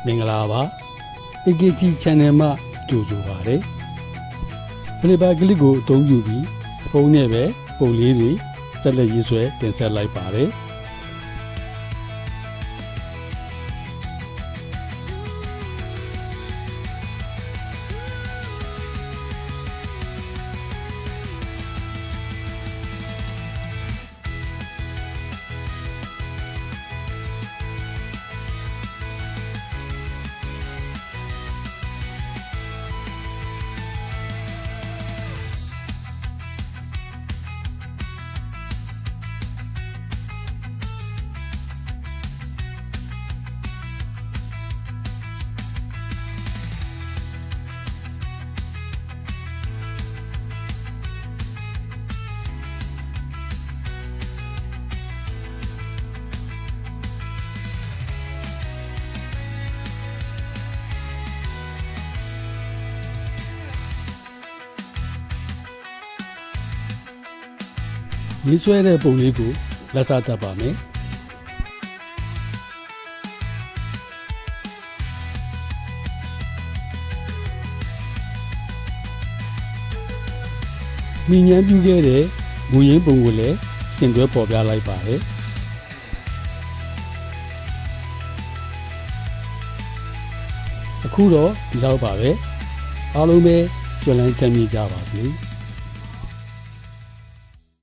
မင်္ဂလာပါ AKG Channel မှာကြိုဆိုပါရစေဖလီပါကလစ်ကိုအသုံးပြုပြီးဖုန်းနဲ့ပဲပုံလေးတွေဆက်လက်ရေးဆွဲတင်ဆက်လိုက်ပါတယ်ရေးဆွဲတဲ့ပုံလေးကိုလက်စားတတ်ပါမယ်မိញ្ញမ်းပြုခဲ့တဲ့မူရင်းပုံကိုလည်းဆင်တွဲပေါ်ပြလိုက်ပါတယ်အခုတော့ဒီလောက်ပါပဲအားလုံးပဲကျွမ်းလန်းချမ်းမြေ့ကြပါစေ